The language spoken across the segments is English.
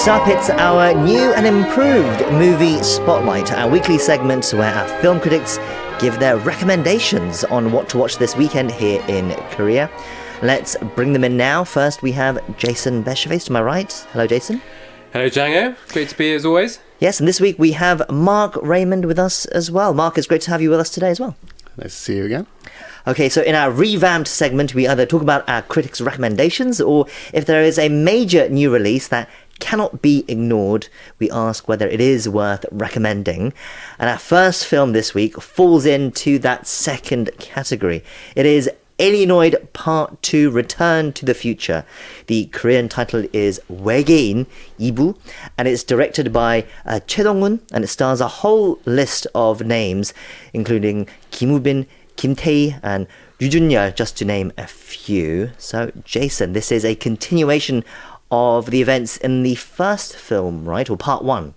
up, it's our new and improved Movie Spotlight, our weekly segment where our film critics give their recommendations on what to watch this weekend here in Korea. Let's bring them in now. First, we have Jason Bechervaise to my right. Hello, Jason. Hello, Django. Great to be here as always. Yes, and this week we have Marc Raymond with us as well. Marc, it's great to have you with us today as well. Nice to see you again. Okay, so in our revamped segment, we either talk about our critics' recommendations, or if there is a major new release that cannot be ignored, we ask whether it is worth recommending. And our first film this week falls into that second category. It is Alienoid Part 2 Return to the Future. The Korean title is 외계+인2부, and it's directed by Choi Dong-hoon, and it stars a whole list of names, including Kim Woo-bin, Kim Tae-ri and Ryu Jun-yeol, just to name a few. So, Jason, this is a continuation of the events in the first film, right? Or part 1?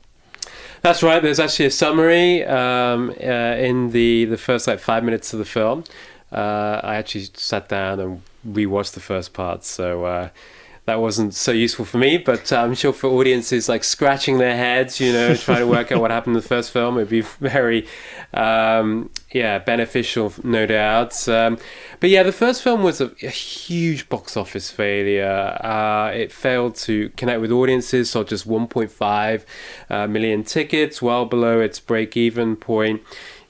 That's right. There's actually a summary in the first 5 minutes of the film. I actually sat down and rewatched the first part, so that wasn't so useful for me, but I'm sure for audiences scratching their heads, trying to work out what happened in the first film, it'd be very beneficial, no doubt. But yeah, the first film was a huge box office failure. It failed to connect with audiences, sold just 1.5 million tickets, well below its break-even point.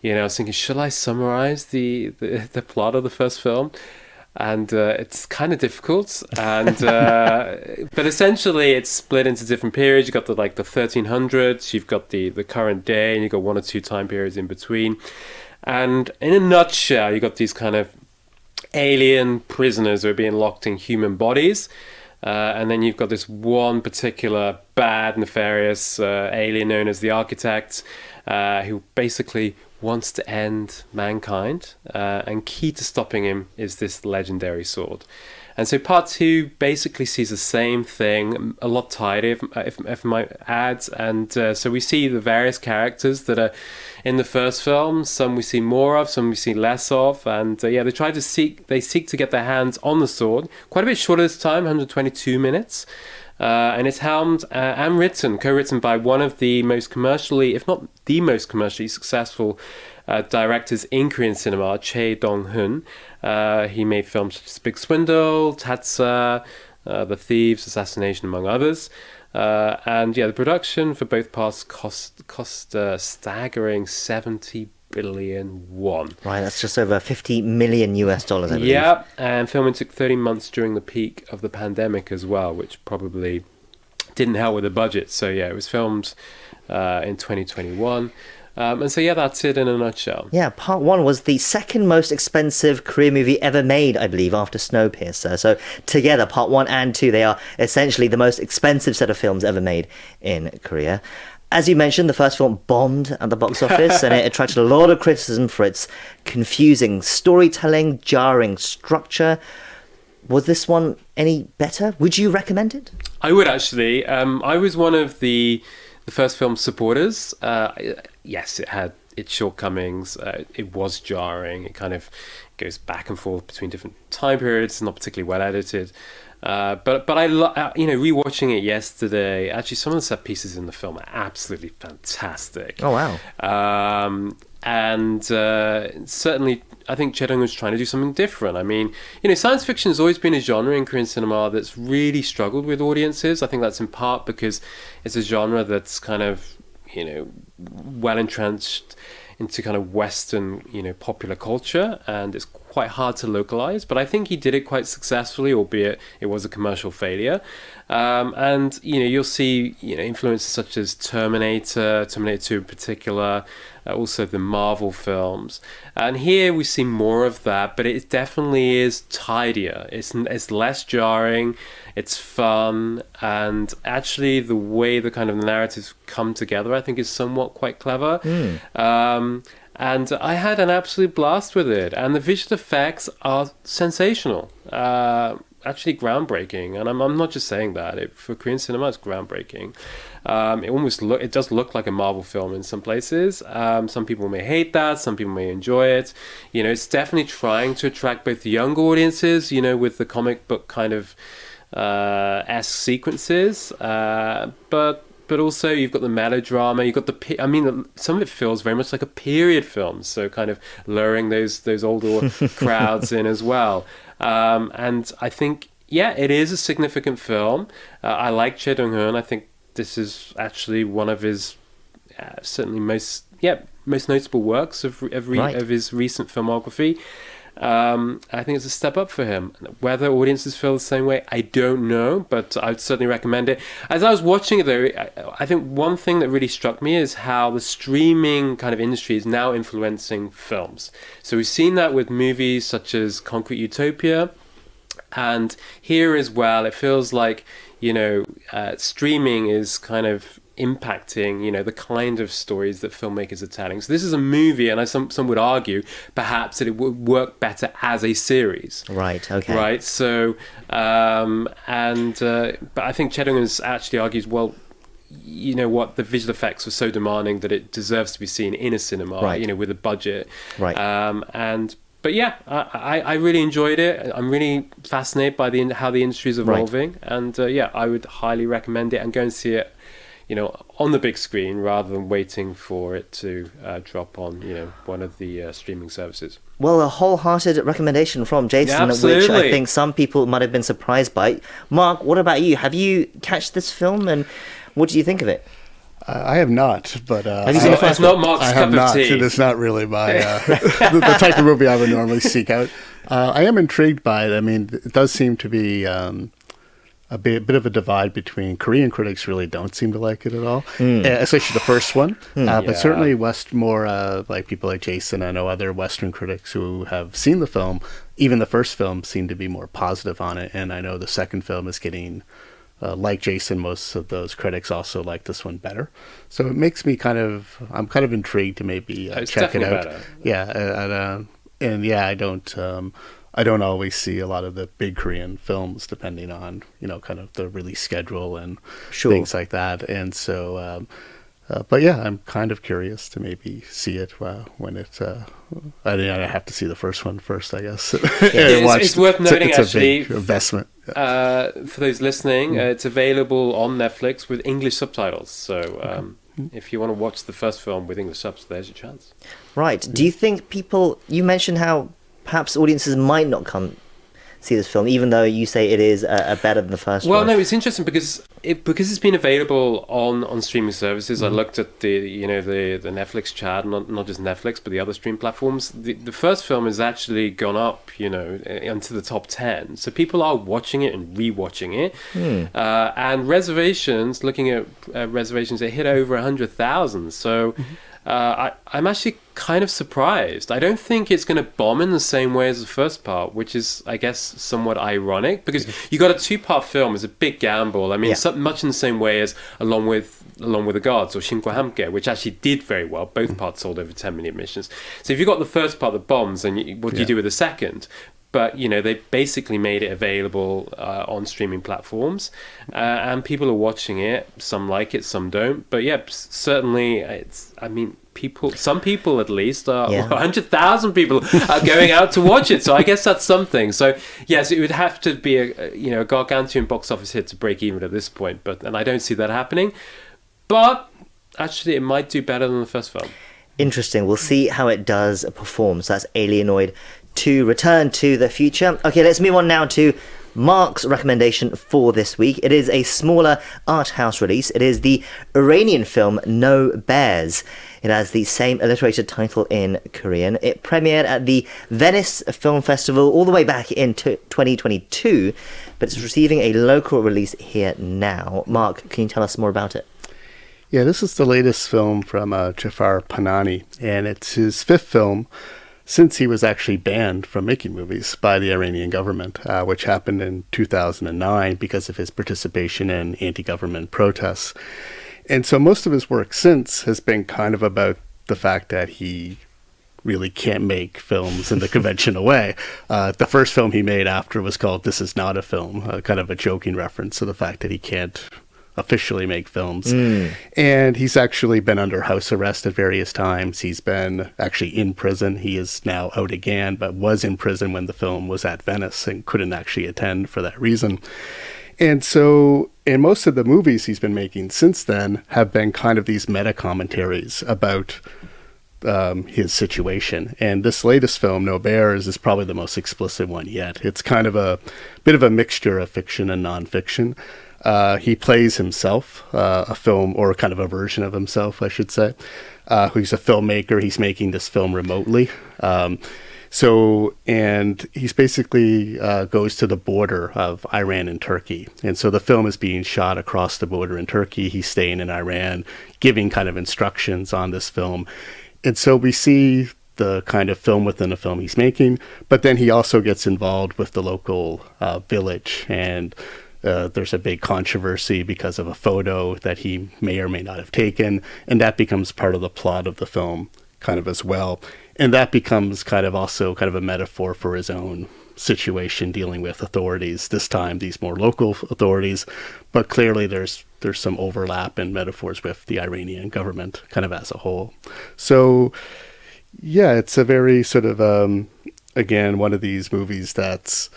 I was thinking, should I summarize the plot of the first film? And it's kind of difficult, and but essentially it's split into different periods. You've got the 1300s, you've got the current day, and you've got 1 or 2 time periods in between. And in a nutshell, you've got these kind of alien prisoners who are being locked in human bodies, and then you've got this one particular bad, nefarious alien known as the Architect, who basically wants to end mankind, and key to stopping him is this legendary sword. And so part 2 basically sees the same thing, a lot tighter, if I might add. And so we see the various characters that are in the first film. Some we see more of, some we see less of. And they seek to get their hands on the sword. Quite a bit shorter this time, 122 minutes. And it's helmed and co-written by one of the most commercially, if not the most commercially successful directors in Korean cinema, Choi Dong-hoon. He made films such as Big Swindle, Tatsa, The Thieves, Assassination, among others. The production for both parts cost a staggering 70 billion won. Right, that's just over $50 million US, I believe. Yeah, and filming took 13 months during the peak of the pandemic as well, which probably didn't help with the budget. So yeah, it was filmed in 2021. And so that's it in a nutshell. Yeah, part 1 was the second most expensive Korean movie ever made, I believe, after Snowpiercer. So together, part 1 and 2, they are essentially the most expensive set of films ever made in Korea. As you mentioned, the first film bombed at the box office, and it attracted a lot of criticism for its confusing storytelling, jarring structure. Was this one any better? Would you recommend it? I would, actually. I was one of the first film's supporters. Yes, it had its shortcomings. It was jarring. It kind of goes back and forth between different time periods. It's not particularly well edited. But I rewatching it yesterday, actually some of the set pieces in the film are absolutely fantastic. Oh wow. And certainly I think Choi Dong-hoon was trying to do something different. I mean, science fiction has always been a genre in Korean cinema that's really struggled with audiences. I think that's in part because it's a genre that's kind of, well entrenched into kind of Western, popular culture, and it's quite hard to localize. But I think he did it quite successfully, albeit it was a commercial failure. And you'll see influences such as Terminator 2 in particular, also the Marvel films. And here we see more of that, but it definitely is tidier. It's less jarring, it's fun, and actually the way the kind of narratives come together, I think, is somewhat quite clever. And I had an absolute blast with it, and the visual effects are sensational. Actually groundbreaking, and I'm not just saying that. For Korean cinema, it's groundbreaking. It does look like a Marvel film in some places. Some people may hate that, some people may enjoy it. It's definitely trying to attract both young audiences, with the comic book kind of esque sequences, but also you've got the melodrama, you've got some of it feels very much like a period film, so kind of luring those older crowds in as well. And I think, it is a significant film. I like Choi Dong-hoon. I think this is actually one of his certainly most notable works of his recent filmography. I think it's a step up for him. Whether audiences feel the same way, I don't know, but I'd certainly recommend it. As I was watching it, though, I think one thing that really struck me is how the streaming kind of industry is now influencing films. So we've seen that with movies such as Concrete Utopia, and here as well, it feels like, streaming is kind of impacting, the kind of stories that filmmakers are telling. So this is a movie, and some would argue perhaps that it would work better as a series. Right. Okay. Right. So, but I think Choi Dong-hoon actually argues, well, the visual effects were so demanding that it deserves to be seen in a cinema, with a budget. Right. But I really enjoyed it. I'm really fascinated by how the industry is evolving, and I would highly recommend it and go and see it, on the big screen rather than waiting for it to drop on, one of the streaming services. Well, a wholehearted recommendation from Jason, which I think some people might have been surprised by. Mark, what about you? Have you catched this film, and what do you think of it? I have not, but have you seen it's not Mark's cup of tea. It's not really my the type of movie I would normally seek out. I am intrigued by it. I mean, it does seem to be a bit of a divide between Korean critics really don't seem to like it at all, especially the first one. But certainly like people like Jason, I know other Western critics who have seen the film, even the first film seem to be more positive on it. And I know the second film is getting, like Jason, most of those critics also like this one better. So it makes me I'm kind of intrigued to maybe check it out. Better. I don't always see a lot of the big Korean films, depending on, kind of the release schedule and things like that. And so, I'm kind of curious to maybe see it when it, I have to see the first one first, I guess. It's worth noting, it's actually, a big investment. For those listening, it's available on Netflix with English subtitles. So if you want to watch the first film with English subs, there's your chance. Right. Do you think you mentioned how perhaps audiences might not come see this film, even though you say it is better than the first one? Well, no, it's interesting because it's been available on streaming services. I looked at the Netflix chat, not just Netflix, but the other stream platforms. The first film has actually gone up, into the top 10. So people are watching it and rewatching it. And reservations, looking at reservations, it hit over 100,000. So I'm actually kind of surprised. I don't think it's going to bomb in the same way as the first part, which is, I guess, somewhat ironic, because you got a two-part film. It's a big gamble. I mean, much in the same way as Along with the Gods or Shin과 함께, which actually did very well. Both parts sold over 10 million admissions. So if you've got the first part that bombs, then what do you do with the second? But, they basically made it available on streaming platforms, and people are watching it. Some like it, some don't. But certainly, some people at least, 100,000 people are going out to watch it. So I guess that's something. So yes, it would have to be a gargantuan box office hit to break even at this point. And I don't see that happening. But actually, it might do better than the first film. Interesting. We'll see how it does perform. So that's Alienoid to Return to the Future. Okay, let's move on now to Marc's recommendation for this week. It is a smaller art house release. It is the Iranian film Nobearse. It has the same alliterated title in Korean. It premiered at the Venice Film Festival all the way back in 2022, but it's receiving a local release here now. Marc, can you tell us more about it? Yeah, this is the latest film from Jafar Panahi, and it's his fifth film since he was actually banned from making movies by the Iranian government, which happened in 2009 because of his participation in anti-government protests. And so most of his work since has been kind of about the fact that he really can't make films in the conventional way. The first film he made after was called This Is Not a Film, kind of a joking reference to the fact that he can't officially make films. And he's actually been under house arrest at various times. He's been actually in prison. He is now out again, but was in prison when the film was at Venice and couldn't actually attend for that reason. And so, and most of the movies he's been making since then have been kind of these meta commentaries about his situation. And this latest film, Noberes, is probably the most explicit one yet. It's kind of a bit of a mixture of fiction and nonfiction. He plays himself, a film, or kind of a version of himself, I should say. He's a filmmaker. He's making this film remotely. And he's basically goes to the border of Iran and Turkey. And so the film is being shot across the border in Turkey. He's staying in Iran, giving kind of instructions on this film. And so we see the kind of film within a film he's making, but then he also gets involved with the local village. And there's a big controversy because of a photo that he may or may not have taken. And that becomes part of the plot of the film kind of as well. And that becomes kind of also kind of a metaphor for his own situation dealing with authorities, this time these more local authorities. But clearly there's some overlap and metaphors with the Iranian government kind of as a whole. So, yeah, it's a very sort of, again, one of these movies that's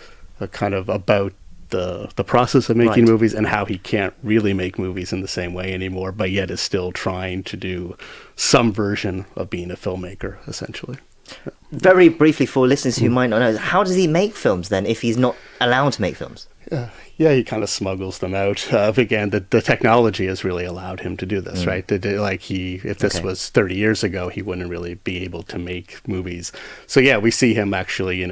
kind of about the process of making movies and how he can't really make movies in the same way anymore, but yet is still trying to do some version of being a filmmaker, essentially. Very briefly, for listeners who might not know, how does he make films then if he's not allowed to make films? Yeah, he kind of smuggles them out. Again, the technology has really allowed him to do this, right? If this was 30 years ago, he wouldn't really be able to make movies. So yeah, we see him actually,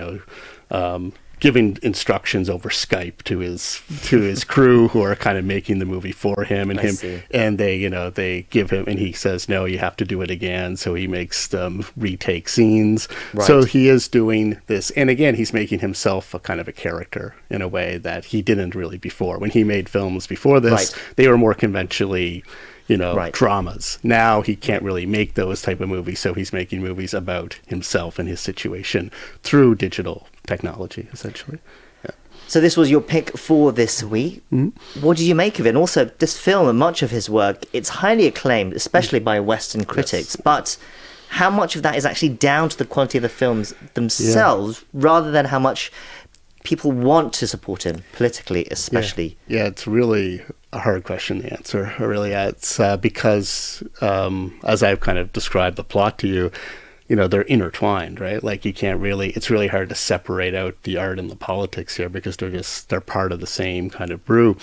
giving instructions over Skype to his crew who are kind of making the movie for him, and they give him, and he says, no, you have to do it again. So he makes them retake scenes. Right. So he is doing this. And again, he's making himself a kind of a character in a way that he didn't really before. When he made films before this, they were more conventionally, dramas. Now he can't really make those type of movies. So he's making movies about himself and his situation through digital technology, essentially. Yeah. So this was your pick for this week. Mm-hmm. What did you make of it? And also, this film and much of his work, it's highly acclaimed, especially by Western critics. Yes. But how much of that is actually down to the quality of the films themselves, rather than how much people want to support him politically, especially? Yeah, it's really a hard question to answer. Really, it's because, as I've kind of described the plot to you, they're intertwined, right? Like it's really hard to separate out the art and the politics here because they're part of the same kind of brew.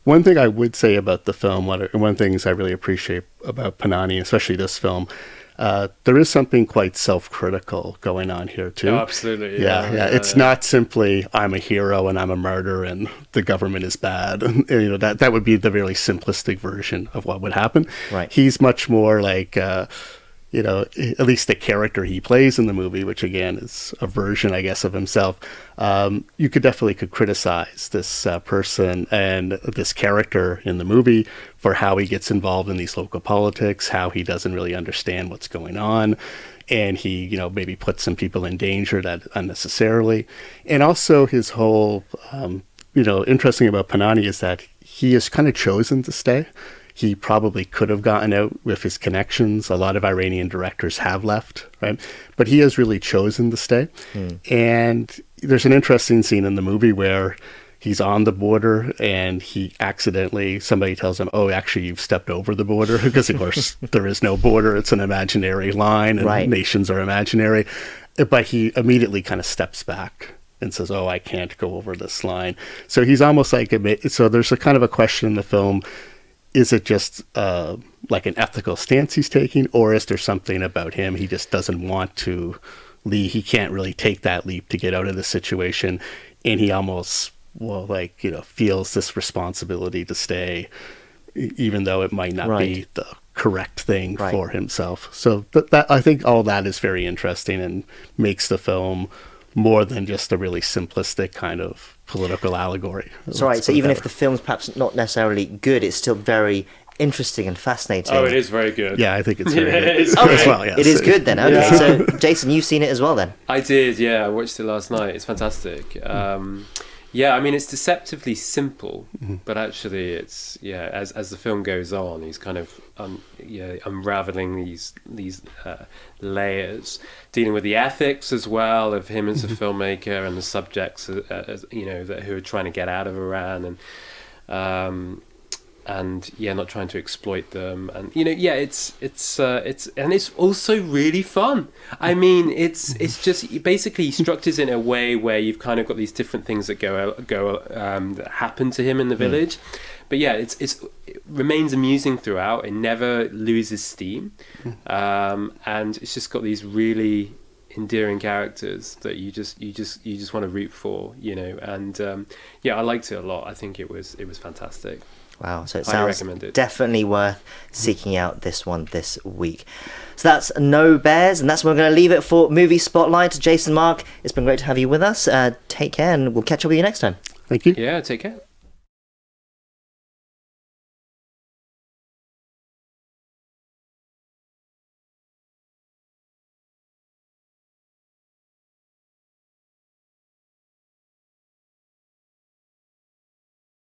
One thing I would say about the film, one of the things I really appreciate about Panahi, especially this film, there is something quite self-critical going on here too. Oh, absolutely. Yeah. It's not simply I'm a hero and I'm a martyr and the government is bad. That would be the really simplistic version of what would happen. Right. He's much more like at least the character he plays in the movie, which again is a version, I guess, of himself. You could criticize this person and this character in the movie for how he gets involved in these local politics, how he doesn't really understand what's going on, and he, maybe puts some people in danger that unnecessarily. And also his whole, interesting about Panahi is that he has kind of chosen to stay. He probably could have gotten out with his connections. A lot of Iranian directors have left, right? But he has really chosen to stay. And there's an interesting scene in the movie where he's on the border and somebody tells him, oh, actually, you've stepped over the border. Because, of course, there is no border. It's an imaginary line and nations are imaginary. But he immediately kind of steps back and says, oh, I can't go over this line. So he's almost like, so there's a kind of a question in the film. Is it just like an ethical stance he's taking, or is there something about him he just doesn't want to leave? He can't really take that leap to get out of the situation, and he almost feels this responsibility to stay, even though it might not be the correct thing for himself. So that I think all that is very interesting and makes the film more than just a really simplistic kind of political allegory. So even if the film's perhaps not necessarily good, it's still very interesting and fascinating. Oh, it is very good. Yeah, I think it's very good. As well, yes. It is good then. Okay, so Jason, you've seen it as well then? I did, yeah. I watched it last night. It's fantastic. It's deceptively simple, but actually it's, as the film goes on, he's kind of unraveling these layers, dealing with the ethics as well of him as a filmmaker and the subjects, who are trying to get out of Iran, and not trying to exploit them, and it's also really fun. I mean, it's just basically structures in a way where you've kind of got these different things that that happen to him in the village, but it remains amusing throughout. It never loses steam, and it's just got these really endearing characters that you just want to root for, and I liked it a lot. I think it was fantastic. Wow, so it Highly sounds recommended. Definitely worth seeking out this one this week. So that's No Bears, and that's where we're going to leave it for Movie Spotlight. Jason, Mark, it's been great to have you with us. Take care, and we'll catch up with you next time. Thank you. Yeah, take care.